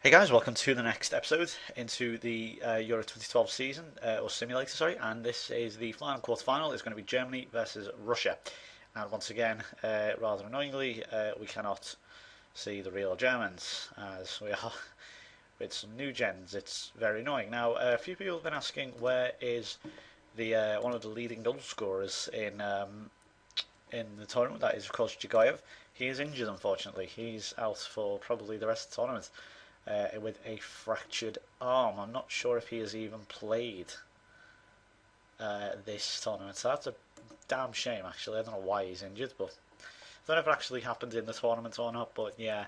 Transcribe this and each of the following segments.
Hey guys, welcome to the next episode into the Euro 2012 season, or simulator, sorry, and this is the final quarter-final. It's going to be Germany versus Russia. And once again, rather annoyingly, we cannot see the real Germans as we are with some new gens. It's very annoying. Now, a few people have been asking where is the one of the leading goal scorers in the tournament. That is, of course, Jigoyev. He is injured, unfortunately. He's out for probably the rest of the tournament with a fractured arm. I'm not sure if he has even played this tournament. So that's a damn shame, actually. I don't know why he's injured, but I don't know if it actually happened in the tournament or not. But yeah,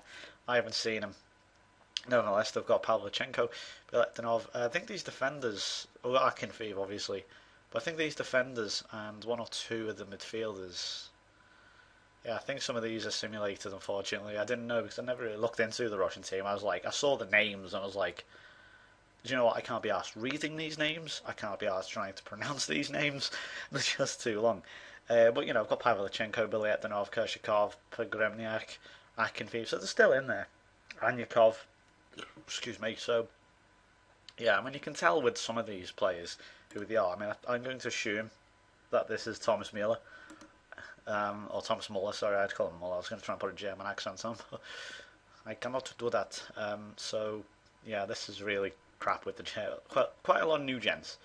I haven't seen him. Nevertheless, they've got Pavlichenko, Biletinov. I think these defenders, well, Akinfeev obviously, but I think these defenders and one or two of the midfielders. Yeah, I think some of these are simulated, unfortunately. I didn't know because I never really looked into the Russian team. I was like, I saw the names and I was like, do you know what? I can't be asked reading these names. I can't be asked trying to pronounce these names. They're just too long. But, I've got Pavlichenko, Biletinov, Kershikov, Pogremniak, Akinfeev, so they're still in there. Anyakov, excuse me. So, yeah, I mean, you can tell with some of these players who they are. I mean, I'm going to assume that this is Thomas Mueller. Or Thomas Muller, sorry, I'd call him Muller. I was going to try and put a German accent on, but I cannot do that. So, yeah, this is really crap with the quite a lot of new gens.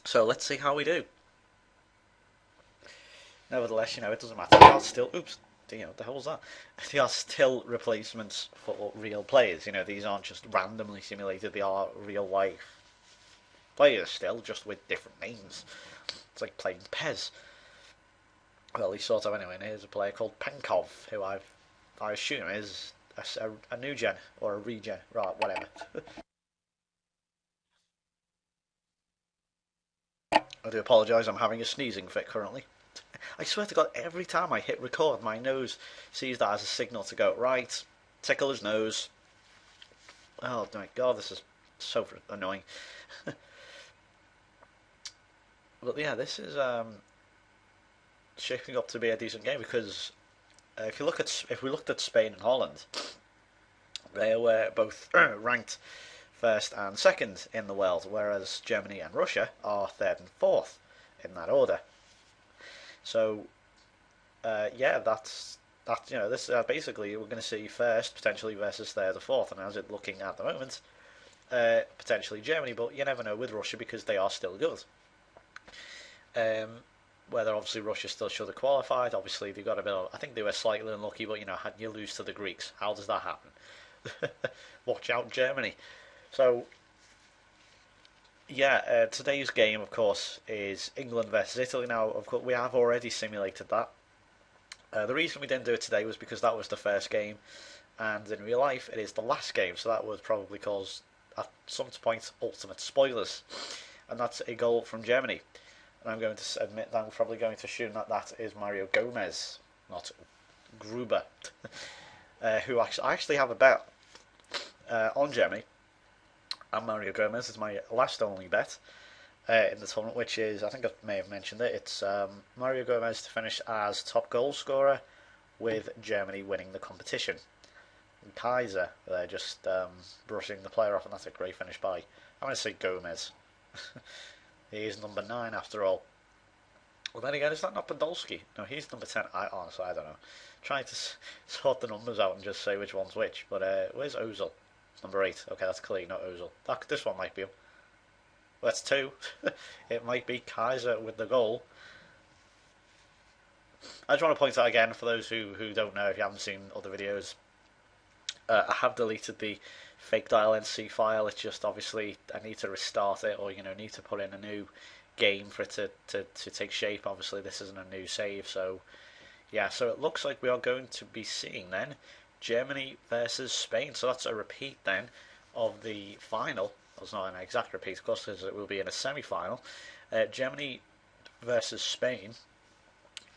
So let's see how we do. Nevertheless, it doesn't matter. They are still, oops, what the hell was that? They are still replacements for real players. These aren't just randomly simulated. They are real life players still, just with different names. It's like playing Pez. Well, he sort of anyway. And here's a player called Penkov, who I assume is a new gen or a regen, right? Whatever. I do apologise. I'm having a sneezing fit currently. I swear to God, every time I hit record, my nose sees that as a signal to go right. Tickle his nose. Oh my God, this is so annoying. But yeah, this is shaping up to be a decent game because if we looked at Spain and Holland, they were both ranked first and second in the world, whereas Germany and Russia are third and fourth in that order. So yeah, that's that. This basically we're going to see first potentially versus third or fourth, and as it's looking at the moment, potentially Germany, but you never know with Russia because they are still good. Whether obviously Russia still should have qualified. Obviously they got a bit of, I think they were slightly unlucky, but had you lose to the Greeks, how does that happen? Watch out, Germany. So yeah, today's game, of course, is England versus Italy. Now, of course, we have already simulated that. The reason we didn't do it today was because that was the first game, and in real life, it is the last game, so that would probably cause, at some point, ultimate spoilers. And that's a goal from Germany. And I'm going to admit that I'm probably going to assume that that is Mario Gomez, not Gruber, who I actually have a bet on Germany. And Mario Gomez is my last only bet in the tournament, which is, I think I may have mentioned it, it's Mario Gomez to finish as top goal scorer with Germany winning the competition. And Kaiser, they're just brushing the player off, and that's a great finish by, I'm going to say Gomez. He is number 9 after all. Well, then again, is that not Podolski? No, he's number 10. Honestly, I don't know. Trying to sort the numbers out and just say which one's which. But where's Ozil? Number 8. Okay, that's clear, not Ozil. This one might be him. Well, that's 2. It might be Kaiser with the goal. I just want to point out again, for those who don't know, if you haven't seen other videos, I have deleted the fake dial NC file. It's just obviously I need to restart it, or need to put in a new game for it to take shape. Obviously this isn't a new save, so yeah, so it looks like we are going to be seeing then Germany versus Spain. So that's a repeat then of the final. Well, it's not an exact repeat, of course, because it will be in a semi-final. Germany versus Spain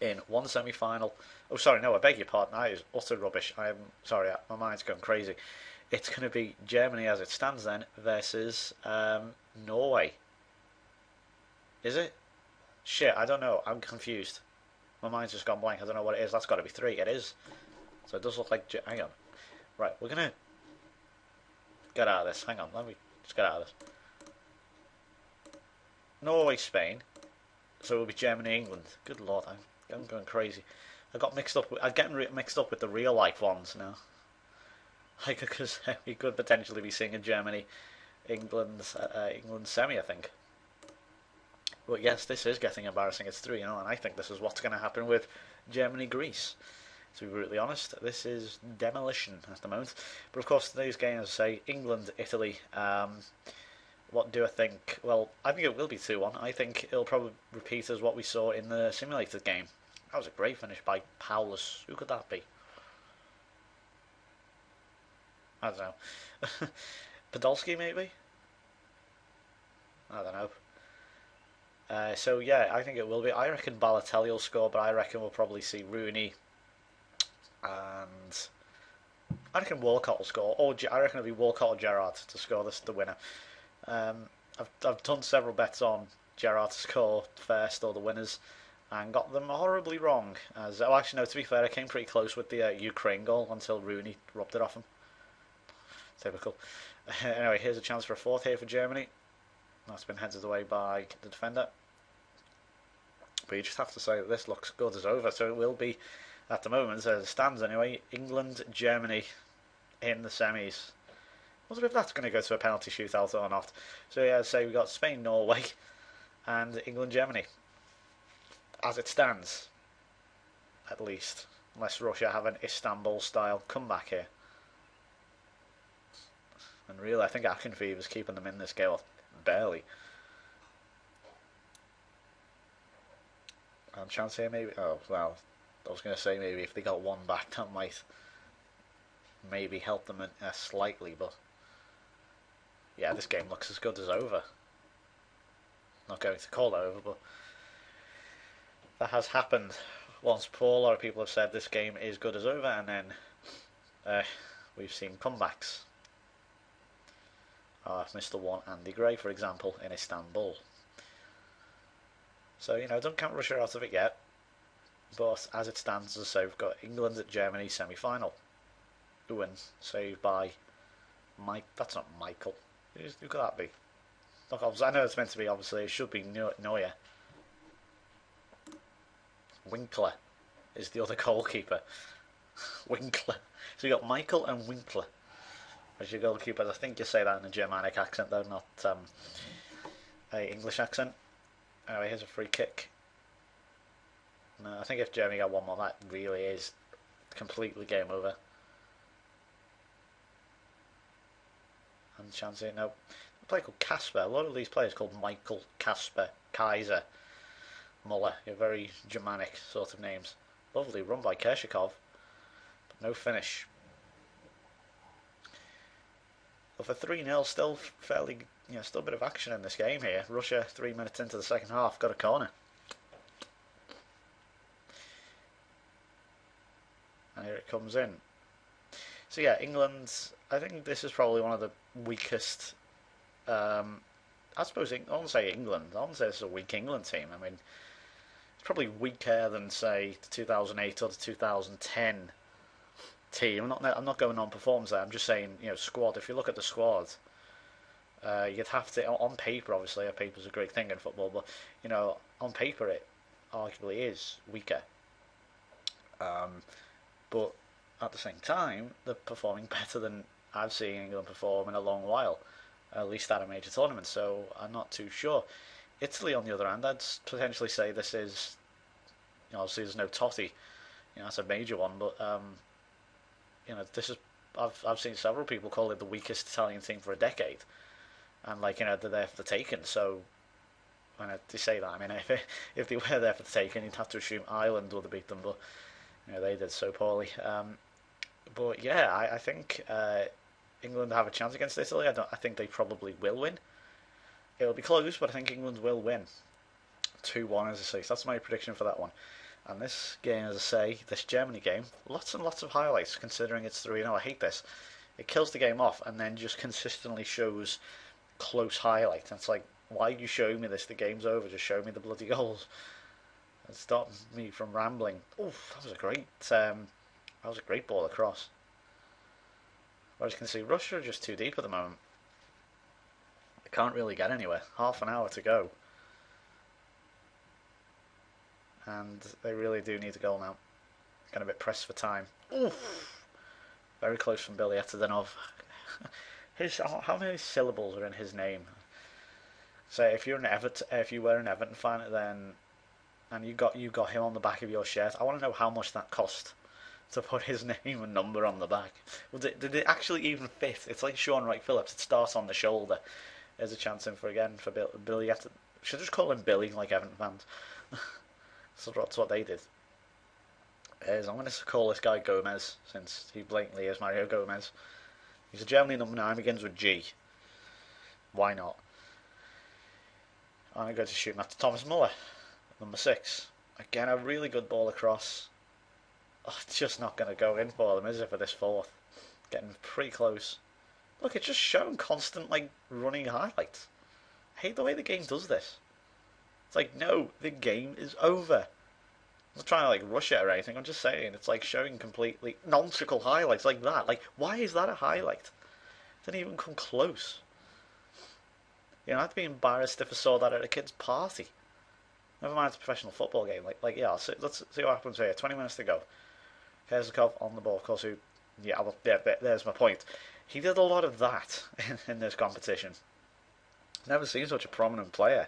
in one semi-final. Oh, sorry, no, I beg your pardon. That is utter rubbish. I'm sorry, my mind's going crazy. It's going to be Germany as it stands then versus Norway. Is it? Shit, I don't know. I'm confused. My mind's just gone blank. I don't know what it is. That's got to be 3. It is. So it does look like... Hang on. Right, we're going to get out of this. Hang on, let me just get out of this. Norway, Spain. So it will be Germany, England. Good lord, I'm going crazy. I'm getting mixed up with the real life ones now. Like, because we could potentially be seeing a Germany, England semi, I think. But yes, this is getting embarrassing. It's 3-0, and I think this is what's going to happen with Germany, Greece. To be brutally honest, this is demolition at the moment. But of course, today's game, as I say, England, Italy. What do I think? Well, I think it will be 2-1. I think it'll probably repeat as what we saw in the simulated game. That was a great finish by Paulus. Who could that be? I don't know. Podolski, maybe? I don't know. So yeah, I think it will be. I reckon Balotelli will score, but I reckon we'll probably see Rooney, and I reckon Walcott will score. Or I reckon it'll be Walcott or Gerrard to score the winner. I've done several bets on Gerrard to score first or the winners, and got them horribly wrong. Actually no, to be fair, I came pretty close with the Ukraine goal until Rooney robbed it off him. Typical. Anyway, here's a chance for a fourth here for Germany. That's been headed away by the defender. But you just have to say that this looks good as over, so it will be, at the moment, as it stands anyway, England, Germany in the semis. I wonder if that's going to go to a penalty shootout or not. So yeah, say we've got Spain, Norway, and England, Germany. As it stands, at least. Unless Russia have an Istanbul-style comeback here. And really, I think Akinfeev is keeping them in this game. Barely. Chance here, maybe. Oh, well, I was going to say maybe if they got one back, that might maybe help them slightly, but yeah, this game looks as good as over. Not going to call it over, but that has happened once before. A lot of people have said this game is good as over, and then we've seen comebacks. Mr. One Andy Gray, for example, in Istanbul. So, don't count Russia out of it yet. But as it stands, as I say, we've got England at Germany semi-final. Who wins? Saved by Mike. That's not Michael. Who could that be? Look, I know it's meant to be, obviously. It should be Neuer. Winkler is the other goalkeeper. Winkler. So you got Michael and Winkler as your goalkeepers. I think you say that in a Germanic accent, though, not a English accent. Anyway, here's a free kick. No, I think if Germany got one more, that really is completely game over. And chance here, no. A player called Casper. A lot of these players called Michael, Casper, Kaiser, Muller. You're very Germanic sort of names. Lovely run by Kershikov, but no finish. But for 3-0, still fairly, still a bit of action in this game here. Russia, 3 minutes into the second half, got a corner. And here it comes in. So yeah, England, I think this is probably one of the weakest, I suppose, I won't say England, I won't say this is a weak England team. I mean, it's probably weaker than, say, the 2008 or the 2010 team. I'm not going on performance there. I'm just saying, squad. If you look at the squad, you'd have to, on paper, obviously, paper's a great thing in football, but on paper it arguably is weaker. But at the same time, they're performing better than I've seen England perform in a long while, at least at a major tournament. So I'm not too sure. Italy, on the other hand, I'd potentially say this is, obviously there's no Totti, that's a major one, but this is, I've seen several people call it the weakest Italian team for a decade, and they're there for the taking. So when they say that, I mean, if they were there for the taking, you'd have to assume Ireland would have beat them, but they did so poorly. But yeah, I think England have a chance against Italy. I think they probably will win. It'll be close, but I think England will win 2-1, as I say. So that's my prediction for that one. And this game, as I say, this Germany game, lots and lots of highlights, considering it's 3-0. I hate this. It kills the game off and then just consistently shows close highlights. And it's like, why are you showing me this? The game's over. Just show me the bloody goals. And stop me from rambling. Oh, that was a great That was a great ball across. But as you can see, Russia are just too deep at the moment. They can't really get anywhere. Half an hour to go. And they really do need a goal now. Getting a bit pressed for time. Oof! Very close from Billy Etadenov. How many syllables are in his name? So if you were an Everton fan, then and you got him on the back of your shirt, I want to know how much that cost to put his name and number on the back. Did it actually even fit? It's like Sean Wright Phillips. It starts on the shoulder. There's a chance in for Billy Etadenov. Should just call him Billy like Everton fans. So that's what they did. I'm going to call this guy Gomez, since he blatantly is Mario Gomez. He's a Germany number 9, begins with G. Why not? I'm going to shoot him after Thomas Muller, number 6. Again, a really good ball across. Oh, it's just not going to go in for them, is it, for this fourth? Getting pretty close. Look, it's just showing constant, running highlights. I hate the way the game does this. It's like, no, the game is over. I'm not trying to rush it or anything. I'm just saying it's showing completely nonsensical highlights like that. Why is that a highlight? It didn't even come close. I'd be embarrassed if I saw that at a kid's party. Never mind, it's a professional football game. Let's see what happens here. 20 minutes to go. Kerzakov on the ball, of course. There's my point. He did a lot of that in this competition. Never seen such a prominent player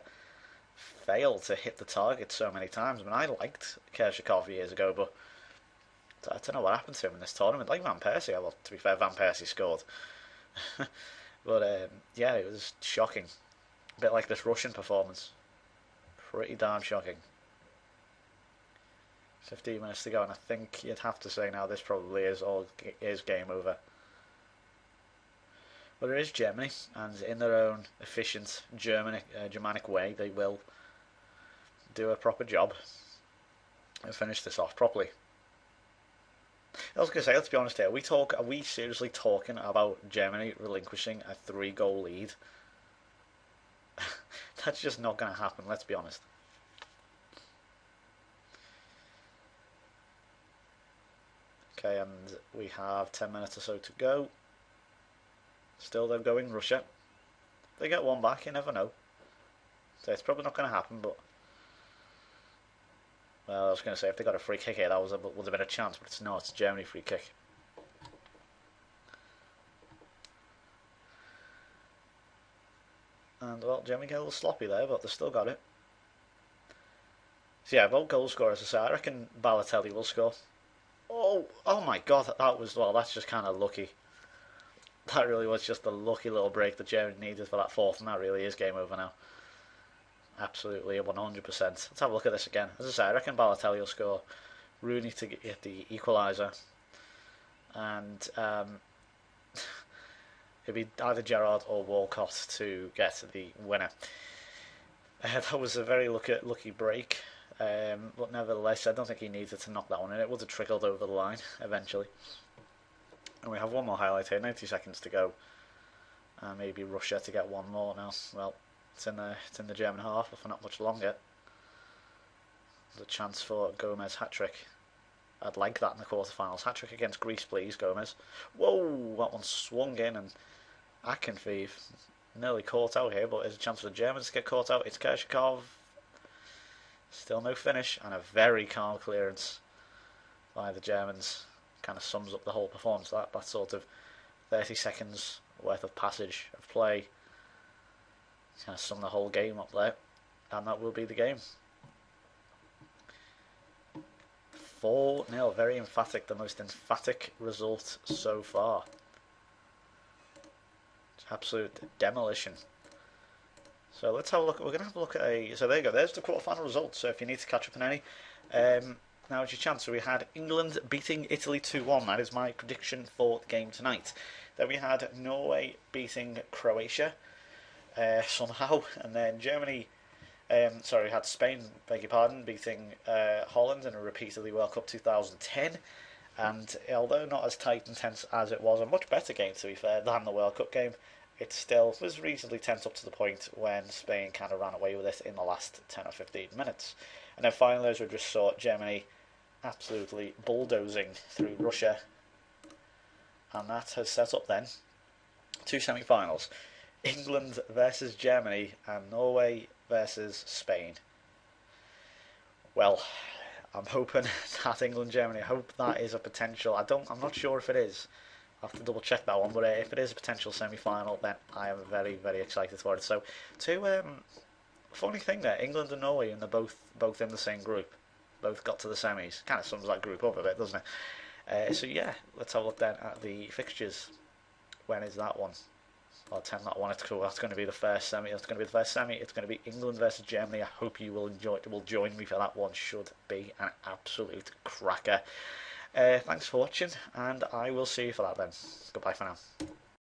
fail to hit the target so many times. I mean, I liked Kerzakov years ago, but I don't know what happened to him in this tournament. Like Van Persie, well, to be fair, Van Persie scored. But it was shocking. A bit like this Russian performance. Pretty darn shocking. 15 minutes to go, and I think you'd have to say now this probably is game over. But it is Germany, and in their own efficient Germanic way, they will do a proper job and finish this off properly. I was going to say, let's be honest here. Are we seriously talking about Germany relinquishing a 3-goal lead? That's just not going to happen, let's be honest. Okay, and we have 10 minutes or so to go. Still they're going Russia. They get one back, you never know. So it's probably not going to happen, but... Well, I was going to say, if they got a free kick here, that would have been a chance, but it's not. It's a Germany free kick. And, well, Germany get a little sloppy there, but they still got it. So, yeah, about goal scorers, I reckon Balotelli will score. Oh my God, that's just kind of lucky. That really was just a lucky little break that Germany needed for that fourth, and that really is game over now. Absolutely, 100%. Let's have a look at this again. As I say, I reckon Balotelli will score. Rooney to get the equaliser. And it'd be either Gerrard or Walcott to get the winner. That was a very lucky break. But nevertheless, I don't think he needed to knock that one in. It would have trickled over the line eventually. And we have one more highlight here, 90 seconds to go. And maybe Russia to get one more now. Well, it's in the German half, but for not much longer. There's a chance for Gomez hat-trick. I'd like that in the quarterfinals. Hat-trick against Greece, please, Gomez. Whoa, that one swung in, and Akinfeev nearly caught out here, but there's a chance for the Germans to get caught out. It's Kerzakov. Still no finish, and a very calm clearance by the Germans. Kind of sums up the whole performance. That sort of 30 seconds worth of passage of play kind of sum the whole game up there, and that will be the game. 4-0, very emphatic, the most emphatic result so far. It's absolute demolition. So let's have a look. We're going to have a look at so there you go, there's the quarterfinal results. So if you need to catch up on any, now it's your chance. So we had England beating Italy 2-1. That is my prediction for the game tonight. Then we had Norway beating Croatia somehow, and then Germany. We had Spain, beg your pardon, beating Holland in a repeat of the World Cup 2010. And although not as tight and tense as it was, a much better game to be fair than the World Cup game, it still was reasonably tense up to the point when Spain kind of ran away with it in the last 10 or 15 minutes. And then finally, as we just saw, Germany absolutely bulldozing through Russia, and that has set up then two semi-finals: England versus Germany and Norway versus Spain. Well, I'm hoping that England Germany. I hope that is a potential. I'm not sure if it is. I have to double check that one. But if it is a potential semi-final, then I am very very excited for it. So, two funny thing there: England and Norway, and they're both in the same group. Both got to the semis. Kind of sums that group up a bit, doesn't it? So yeah, let's have a look then at the fixtures. When is that one? I'll attend that one. It's cool. That's going to be the first semi. That's going to be the first semi. It's going to be England versus Germany. I hope you will join me for that one. Should be an absolute cracker. Thanks for watching, and I will see you for that then. Goodbye for now.